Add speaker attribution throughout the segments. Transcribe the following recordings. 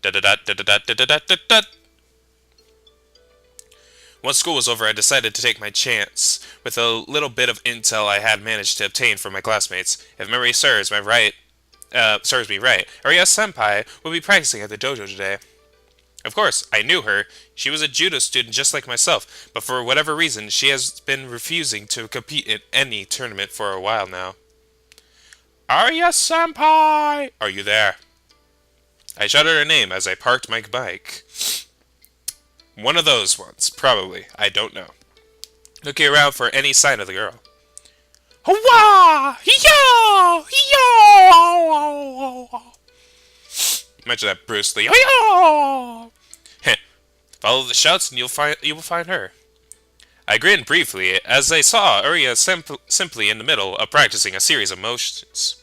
Speaker 1: Da-da-da-da-da-da-da-da-da. Once school was over, I decided to take my chance with a little bit of intel I had managed to obtain from my classmates. If memory serves me right, Ariya Senpai will be practicing at the dojo today. Of course, I knew her. She was a judo student just like myself, but for whatever reason, she has been refusing to compete in any tournament for a while now. Ariya Senpai! Are you there? I shouted her name as I parked my bike. One of those ones, probably. I don't know. Looking around for any sign of the girl. Hurrah! Yo! Yo! Imagine that Bruce Lee. Yo! Follow the shouts and you will find her. I grinned briefly as I saw Uriah simply in the middle of practicing a series of motions.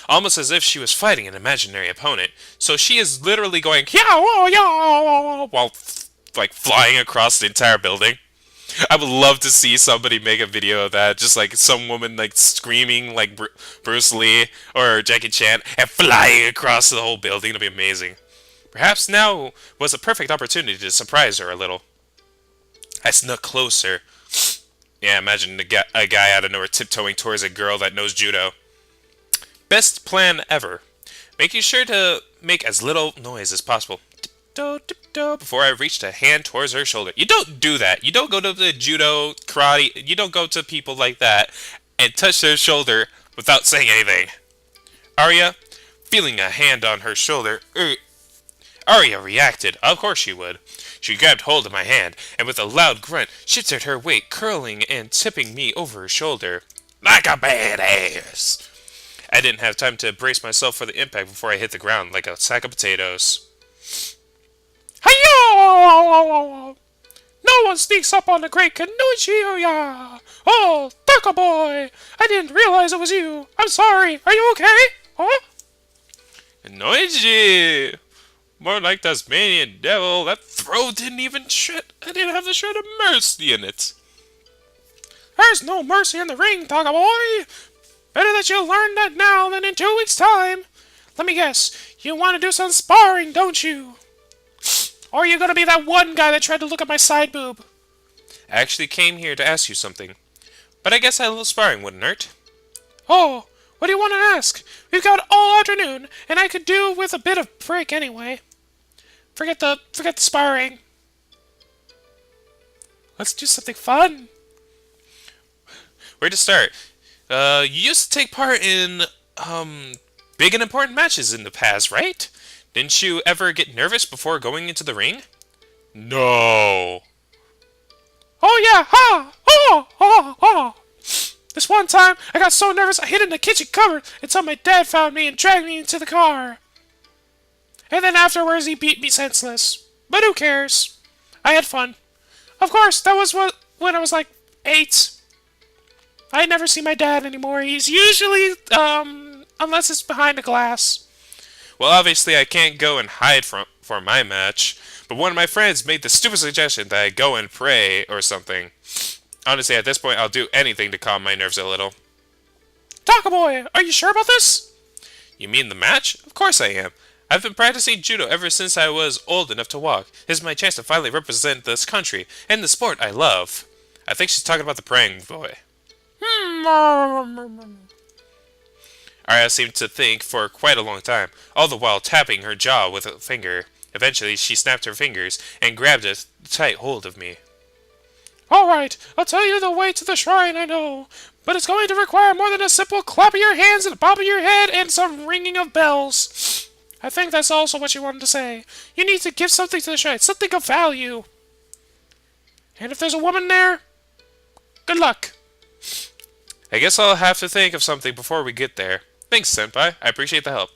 Speaker 1: Almost as if she was fighting an imaginary opponent. So she is literally going while like flying across the entire building. I would love to see somebody make a video of that, just like some woman like screaming like Bruce Lee or Jackie Chan and flying across the whole building. It'd be amazing. Perhaps now was a perfect opportunity to surprise her a little. I snuck closer. Yeah, imagine a guy out of nowhere tiptoeing towards a girl that knows judo. Best plan ever. Making sure to make as little noise as possible. Tiptoe, tiptoe, before I reached a hand towards her shoulder. You don't do that. You don't go to the judo, karate. You don't go to people like that and touch their shoulder without saying anything. Arya, feeling a hand on her shoulder. Arya reacted. Of course she would. She grabbed hold of my hand, and with a loud grunt, shifted her weight, curling and tipping me over her shoulder. Like a badass! I didn't have time to brace myself for the impact before I hit the ground like a sack of potatoes. Hi-yo! No one sneaks up on the great Kanuchi-ya! Oh, Taka boy! I didn't realize it was you! I'm sorry! Are you okay? Huh? Noiji! More like Tasmanian devil. That throw didn't even shred. I didn't have the shred of mercy in it. There's no mercy in the ring, Taka boy. Better that you learn that now than in 2 weeks' time. Let me guess. You want to do some sparring, don't you? Or are you gonna be that one guy that tried to look at my side boob? I actually came here to ask you something. But I guess a little sparring wouldn't hurt. Oh, what do you want to ask? We've got all afternoon, and I could do with a bit of break anyway. Forget the sparring. Let's do something fun. Where to start? You used to take part in, big and important matches in the past, right? Didn't you ever get nervous before going into the ring? No. Oh yeah, ha! Oh, oh, oh! This one time, I got so nervous I hid in the kitchen cupboard until my dad found me and dragged me into the car. And then afterwards, he beat me senseless. But who cares? I had fun. Of course, that was when I was like 8. I never see my dad anymore. He's usually, unless it's behind a glass. Well, obviously, I can't go and hide for my match. But one of my friends made the stupid suggestion that I go and pray or something. Honestly, at this point, I'll do anything to calm my nerves a little. Taka boy, are you sure about this? You mean the match? Of course I am. I've been practicing judo ever since I was old enough to walk. This is my chance to finally represent this country and the sport I love. I think she's talking about the praying boy. Arya seemed to think for quite a long time, all the while tapping her jaw with a finger. Eventually, she snapped her fingers and grabbed a tight hold of me. All right, I'll tell you the way to the shrine, I know. But it's going to require more than a simple clap of your hands and a bob of your head and some ringing of bells. I think that's also what you wanted to say. You need to give something to the shrine, something of value. And if there's a woman there, good luck. I guess I'll have to think of something before we get there. Thanks, Senpai. I appreciate the help.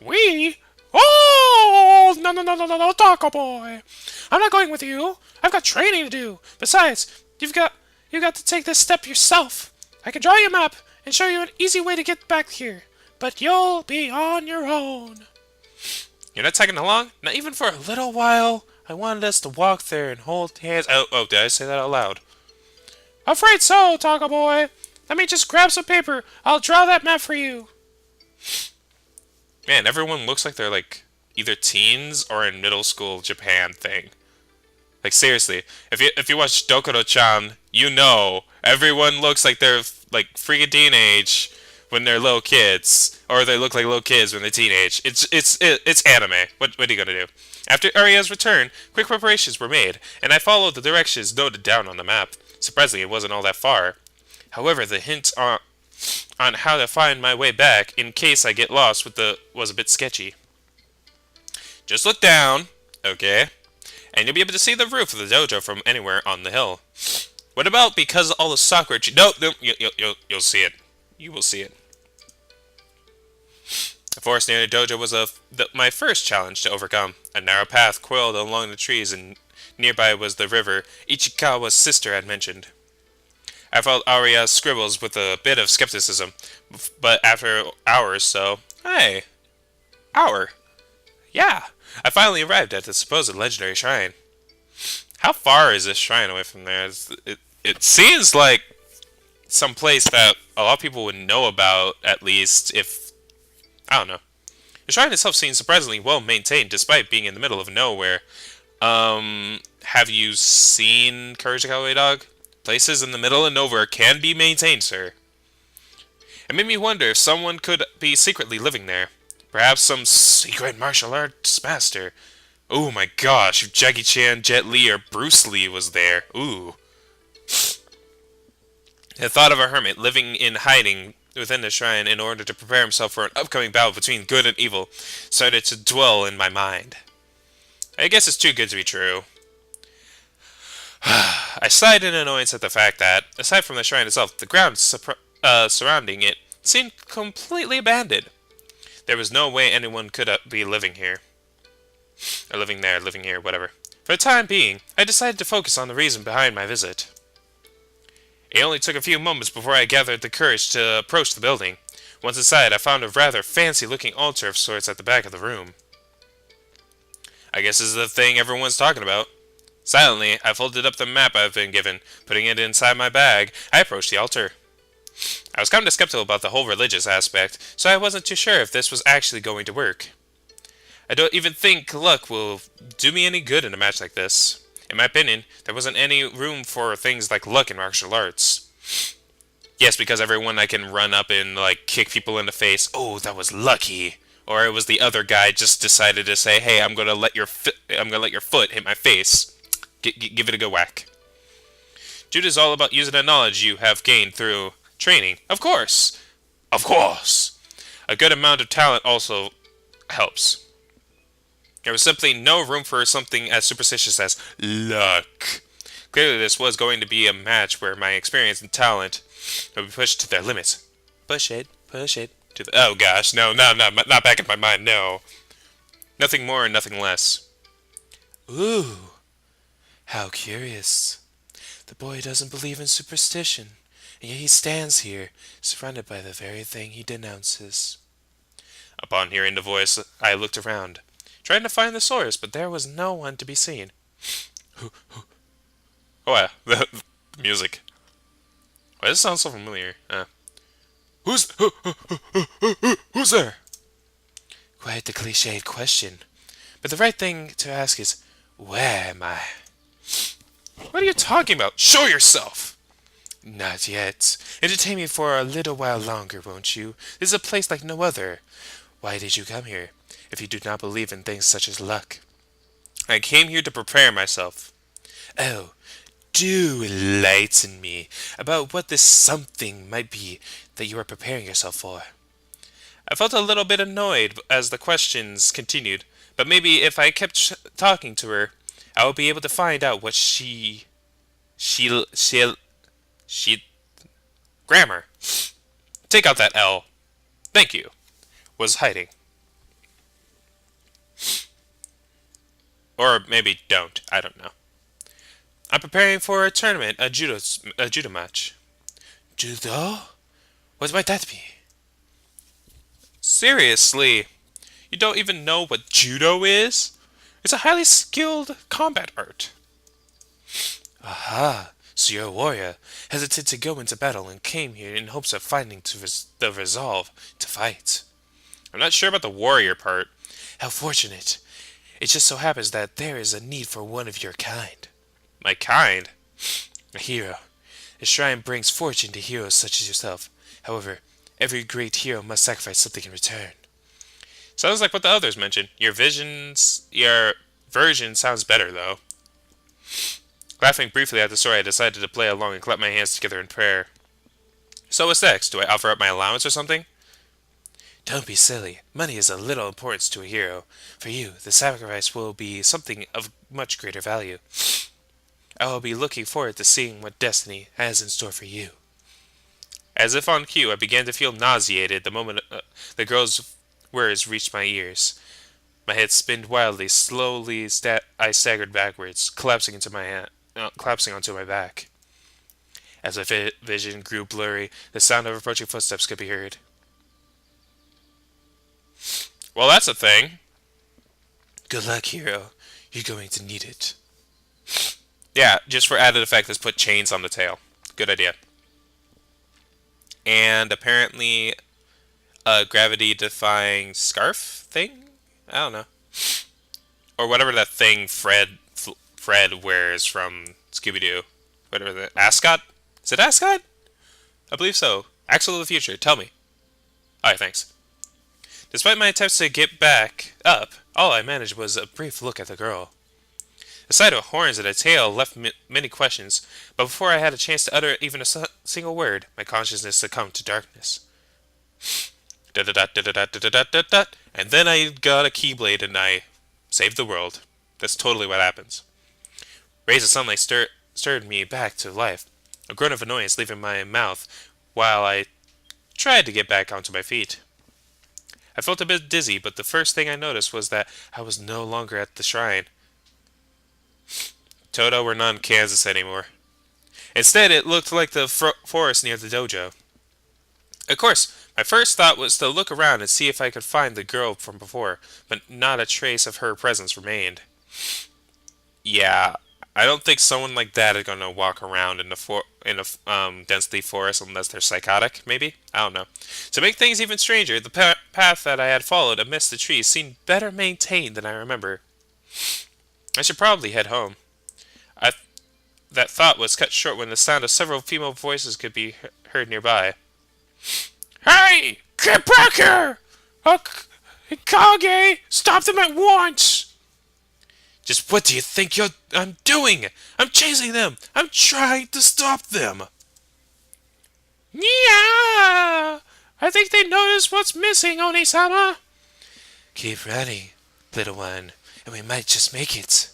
Speaker 1: We? Oh, no, Taka boy. I'm not going with you. I've got training to do. Besides, you've got to take this step yourself. I can draw you a map and show you an easy way to get back here. But you'll be on your own. You're not tagging along? Not even for a little while? I wanted us to walk there and hold hands. Oh, did I say that out loud? Afraid so, Taka boy. Let me just grab some paper. I'll draw that map for you. Man, everyone looks like they're like either teens or in middle school Japan thing. Like seriously, if you watch Dokuro-chan, you know everyone looks like they're like freaking teenage when they're little kids, or they look like little kids when they're teenage. It's anime. What are you gonna do? After Aria's return, quick preparations were made, and I followed the directions noted down on the map. Surprisingly, it wasn't all that far. However, the hint on how to find my way back in case I get lost was a bit sketchy. Just look down, okay, and you'll be able to see the roof of the dojo from anywhere on the hill. What about because all the Sakura? No, you'll see it. You will see it. The forest near the dojo was my first challenge to overcome. A narrow path coiled along the trees, and nearby was the river Ichikawa's sister had mentioned. I followed Aria's scribbles with a bit of skepticism, but after hours so... Hey! Hour! Yeah! I finally arrived at the supposed legendary shrine. How far is this shrine away from there? It seems like some place that a lot of people would know about, at least, if... I don't know. The shrine itself seems surprisingly well maintained, despite being in the middle of nowhere. Have you seen Courage the Cowardly Dog? Places in the middle of nowhere can be maintained, sir. It made me wonder if someone could be secretly living there. Perhaps some secret martial arts master. Oh my gosh, if Jackie Chan, Jet Li, or Bruce Lee was there. Ooh. The thought of a hermit living in hiding within the shrine in order to prepare himself for an upcoming battle between good and evil started to dwell in my mind. I guess it's too good to be true. I sighed in annoyance at the fact that, aside from the shrine itself, the ground surrounding it seemed completely abandoned. There was no way anyone could be living here. Or living there, living here, whatever. For the time being, I decided to focus on the reason behind my visit. It only took a few moments before I gathered the courage to approach the building. Once inside, I found a rather fancy-looking altar of sorts at the back of the room. I guess this is the thing everyone's talking about. Silently, I folded up the map I've been given. Putting it inside my bag, I approached the altar. I was kind of skeptical about the whole religious aspect, so I wasn't too sure if this was actually going to work. I don't even think luck will do me any good in a match like this. In my opinion, there wasn't any room for things like luck in martial arts. Yes, because everyone I can run up and like kick people in the face. Oh, that was lucky. Or it was the other guy just decided to say, "Hey, I'm gonna let your foot hit my face. Give it a go whack." Judo is all about using the knowledge you have gained through training. Of course. Of course. A good amount of talent also helps. There was simply no room for something as superstitious as luck. Clearly this was going to be a match where my experience and talent would be pushed to their limits. Push it to the... Oh gosh, no, not back in my mind, no. Nothing more and nothing less. Ooh, how curious. The boy doesn't believe in superstition, and yet he stands here, surrounded by the very thing he denounces. Upon hearing the voice, I looked around, trying to find the source, but there was no one to be seen. Oh yeah, the music. Why does it sound so familiar? Who's there? Quite the cliched question. But the right thing to ask is, where am I? What are you talking about? Show yourself! Not yet. Entertain me for a little while longer, won't you? This is a place like no other. Why did you come here, if you do not believe in things such as luck? I came here to prepare myself. Oh, do enlighten me about what this something might be that you are preparing yourself for. I felt a little bit annoyed as the questions continued, but maybe if I kept talking to her, I would be able to find out what she grammar. Take out that L. Thank you. Was hiding. Or maybe don't. I don't know. I'm preparing for a tournament, a judo match. Judo? What might that be? Seriously? You don't even know what judo is? It's a highly skilled combat art. Aha, So you're a warrior, hesitant to go into battle and came here in hopes of finding the resolve to fight. I'm not sure about the warrior part. How fortunate. It just so happens that there is a need for one of your kind. My kind? A hero. The shrine brings fortune to heroes such as yourself. However, every great hero must sacrifice something in return. Sounds like what the others mentioned. Your version sounds better, though. Laughing briefly at the story, I decided to play along and clap my hands together in prayer. So what's next? Do I offer up my allowance or something? Don't be silly. Money is of little importance to a hero. For you, the sacrifice will be something of much greater value. I will be looking forward to seeing what destiny has in store for you. As if on cue, I began to feel nauseated the moment the girl's words reached my ears. My head spinned wildly. Slowly, I staggered backwards, collapsing onto my back. As my vision grew blurry, the sound of approaching footsteps could be heard. Well, that's a thing. Good luck, hero. You're going to need it. Yeah, just for added effect, let's put chains on the tail. Good idea. And apparently, a gravity-defying scarf thing? I don't know. Or whatever that thing Fred wears from Scooby-Doo. Whatever the... Ascot? Is it Ascot? I believe so. Axel of the future, tell me. Alright, thanks. Despite my attempts to get back up, all I managed was a brief look at the girl. The sight of horns and a tail left many questions, but before I had a chance to utter even a single word, my consciousness succumbed to darkness. And then I got a keyblade and I saved the world. That's totally what happens. Rays of sunlight stirred me back to life, a groan of annoyance leaving my mouth while I tried to get back onto my feet. I felt a bit dizzy, but the first thing I noticed was that I was no longer at the shrine. Toto, we're not in Kansas anymore. Instead, it looked like the forest near the dojo. Of course, my first thought was to look around and see if I could find the girl from before, but not a trace of her presence remained. Yeah, I don't think someone like that is going to walk around in a densely forest unless they're psychotic, maybe? I don't know. To make things even stranger, the path that I had followed amidst the trees seemed better maintained than I remember. I should probably head home. That thought was cut short when the sound of several female voices could be heard nearby. Hey! Get back here! Kage! Stop them at once! Just what do you think I'm doing? I'm chasing them! I'm trying to stop them! Yeah! I think they noticed what's missing, Oni-sama! Keep running, little one, and we might just make it.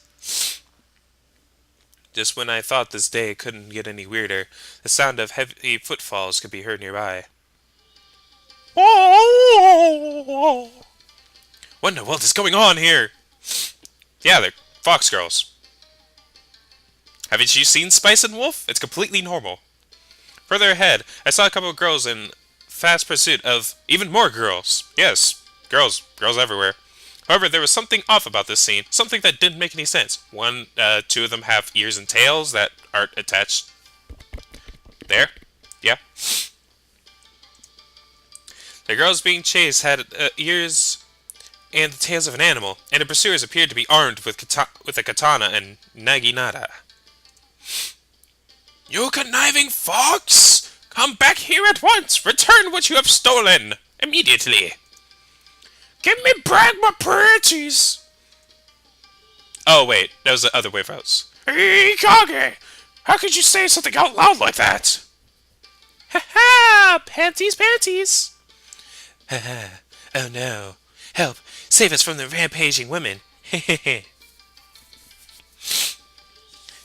Speaker 1: Just when I thought this day couldn't get any weirder, the sound of heavy footfalls could be heard nearby. What in the world is going on here? Yeah, they're fox girls. Haven't you seen Spice and Wolf? It's completely normal. Further ahead, I saw a couple of girls in fast pursuit of even more girls. Yes, girls everywhere. However, there was something off about this scene, something that didn't make any sense. Two of them have ears and tails that aren't attached. There? Yeah. The girls being chased had ears and the tails of an animal, and the pursuers appeared to be armed with a katana and naginata. You conniving fox! Come back here at once! Return what you have stolen! Immediately! Give me back my pretties! Oh wait, that was the other way votes. Hey, Kage! How could you say something out loud like that? Ha ha! Panties! Haha, oh no. Help! Save us from the rampaging women! Hehehe.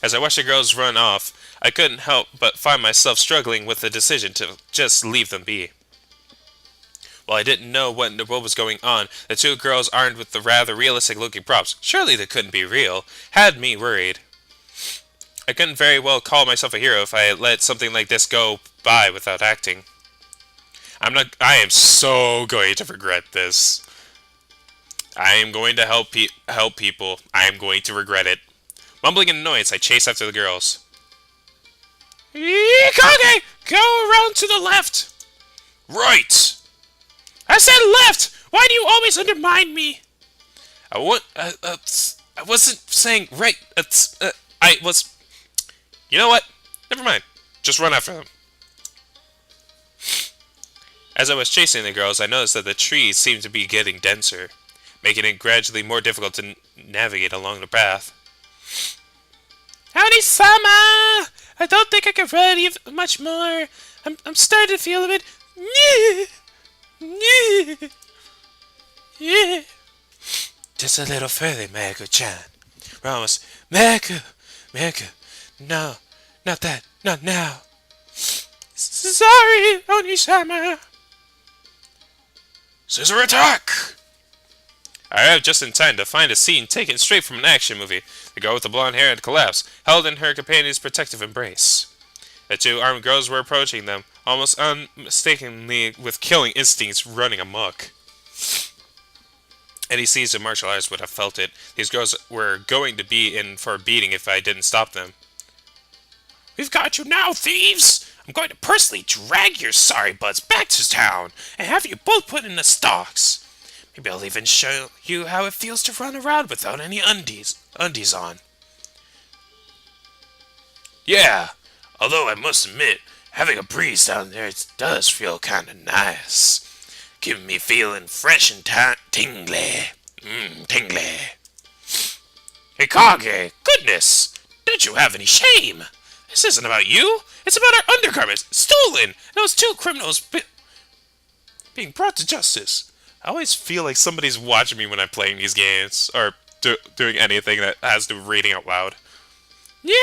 Speaker 1: As I watched the girls run off, I couldn't help but find myself struggling with the decision to just leave them be. While I didn't know what in the world was going on, the two girls armed with the rather realistic-looking props, surely they couldn't be real, had me worried. I couldn't very well call myself a hero if I had let something like this go by without acting. I am so going to regret this. I am going to help people. I am going to regret it. Mumbling in annoyance, I chased after the girls. Ikage! Go around to the left! Right! I said left! Why do you always undermine me? I wasn't saying right. I was... You know what? Never mind. Just run after them. As I was chasing the girls, I noticed that the trees seemed to be getting denser, making it gradually more difficult to navigate along the path. Howdy-sama! I don't think I can run even much more. I'm starting to feel a bit... Just a little further, Mayako-chan. We're almost... Mayako! No, not that. Not now. Sorry, Oni-sama. Scissor attack! I arrived just in time to find a scene taken straight from an action movie. The girl with the blonde hair had collapsed, held in her companion's protective embrace. The two armed girls were approaching them, almost unmistakably with killing instincts running amok. Any seasoned martial artist would have felt it. These girls were going to be in for a beating if I didn't stop them. We've got you now, thieves! I'm going to personally drag your sorry butts back to town and have you both put in the stocks. Maybe I'll even show you how it feels to run around without any undies on. Yeah, although I must admit, having a breeze down there does feel kinda nice. Giving me feeling fresh and tingly. Tingly. Hikage, goodness! Don't you have any shame? This isn't about you. It's about our undergarments, stolen, and those two criminals being brought to justice. I always feel like somebody's watching me when I'm playing these games, or doing anything that has to do with reading out loud. Yeah,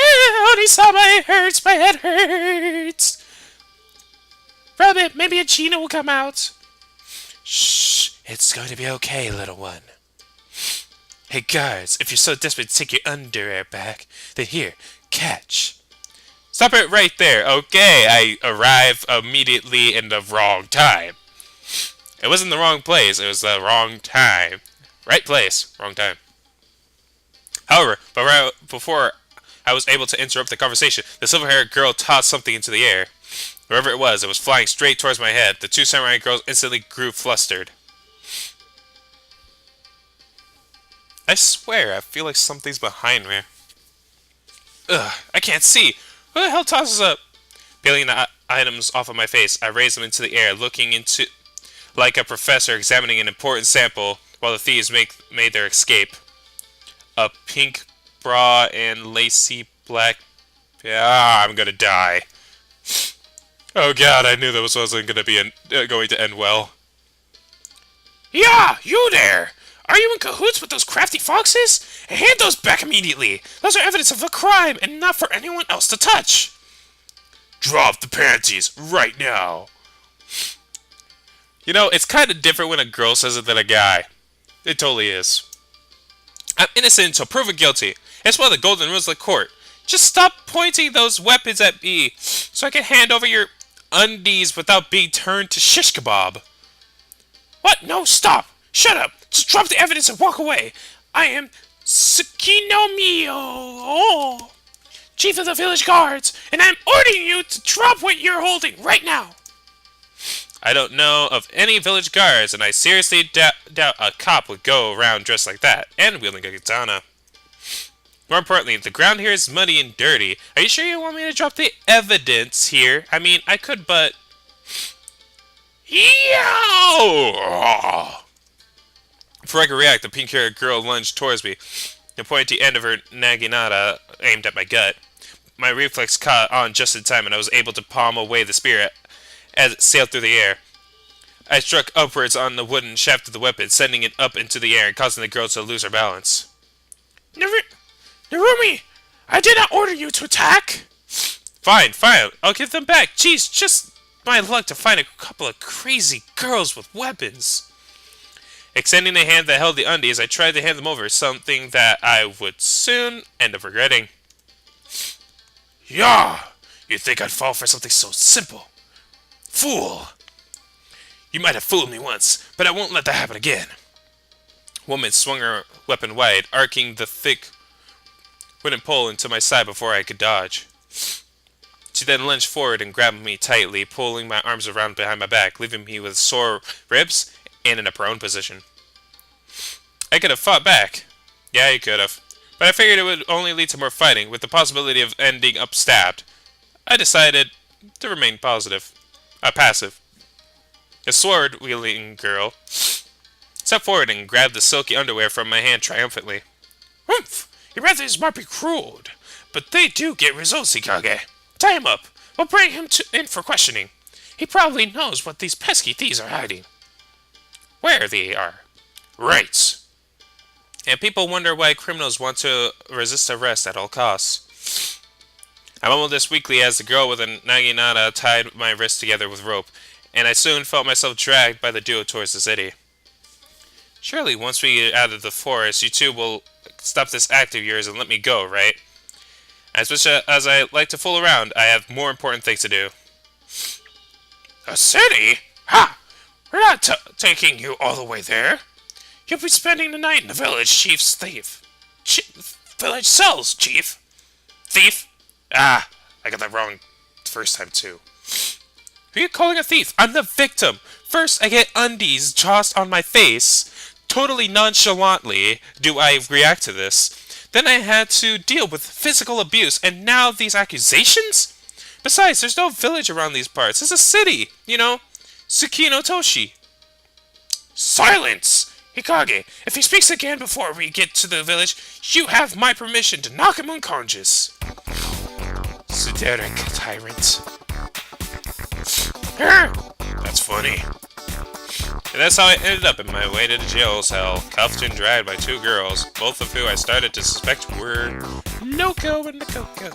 Speaker 1: Oni-sama, it hurts, my head hurts. Rub it, maybe a Gina will come out. Shh, it's going to be okay, little one. Hey guards, if you're so desperate to take your underwear back, then here, catch. Stop it right there. Okay, I arrive immediately in the wrong time. It wasn't the wrong place, it was the wrong time. Right place, wrong time. However, before I was able to interrupt the conversation, the silver-haired girl tossed something into the air. Wherever it was flying straight towards my head. The two samurai girls instantly grew flustered. I swear, I feel like something's behind me. Ugh, I can't see. Who the hell tosses up? Peeling the items off of my face, I raised them into the air, looking into like a professor examining an important sample while the thieves made their escape. A pink bra and lacy black... I'm gonna die. Oh god, I knew this wasn't gonna be going to end well. Yeah, you there! Are you in cahoots with those crafty foxes? Hand those back immediately! Those are evidence of a crime, and not for anyone else to touch! Drop the panties, right now! You know, it's kind of different when a girl says it than a guy. It totally is. I'm innocent until proven guilty. It's one of the golden rules of the court. Just stop pointing those weapons at me, so I can hand over your undies without being turned to shish kebab. What? No, stop! Shut up! Just drop the evidence and walk away! I am Tsukino Mio, Chief of the Village Guards, and I'm ordering you to drop what you're holding right now! I don't know of any village guards, and I seriously doubt a cop would go around dressed like that, and wielding a katana. More importantly, the ground here is muddy and dirty. Are you sure you want me to drop the evidence here? I mean, I could, but... Yow! Before I could react, the pink-haired girl lunged towards me, the pointy end of her naginata aimed at my gut. My reflex caught on just in time, and I was able to palm away the spear as it sailed through the air. I struck upwards on the wooden shaft of the weapon, sending it up into the air and causing the girl to lose her balance. Narumi! I did not order you to attack! Fine, I'll give them back. Jeez, just my luck to find a couple of crazy girls with weapons. Extending the hand that held the undies, I tried to hand them over, something that I would soon end up regretting. Yeah! You'd think I'd fall for something so simple. Fool! You might have fooled me once, but I won't let that happen again. Woman swung her weapon wide, arcing the thick wooden pole into my side before I could dodge. She then lunged forward and grabbed me tightly, pulling my arms around behind my back, leaving me with sore ribs and in a prone position. I could have fought back. Yeah, I could have. But I figured it would only lead to more fighting, with the possibility of ending up stabbed. I decided to remain passive. The sword-wielding girl stepped forward and grabbed the silky underwear from my hand triumphantly. Humph! Your methods might be cruel, but they do get results, Hikage. Tie him up. We'll bring him in for questioning. He probably knows what these pesky thieves are hiding. Where they are. Right. And people wonder why criminals want to resist arrest at all costs. I mumbled this weakly as the girl with a naginata tied my wrists together with rope, and I soon felt myself dragged by the duo towards the city. Surely, once we get out of the forest, you two will stop this act of yours and let me go, right? As much as I like to fool around, I have more important things to do. A city? Ha! We're not taking you all the way there. You'll be spending the night in the village chief's thief. Village cells, chief. Thief? Ah, I got that wrong the first time too. Who are you calling a thief? I'm the victim. First, I get undies tossed on my face. Totally nonchalantly do I react to this. Then I had to deal with physical abuse, and now these accusations? Besides, there's no village around these parts. It's a city, you know? Tsukino Toshi. Silence! Hikage, if he speaks again before we get to the village, you have my permission to knock him unconscious. Suderic tyrant. That's funny. And that's how I ended up in my way to the jail cell, cuffed and dragged by two girls, both of who I started to suspect were Loco and Coco.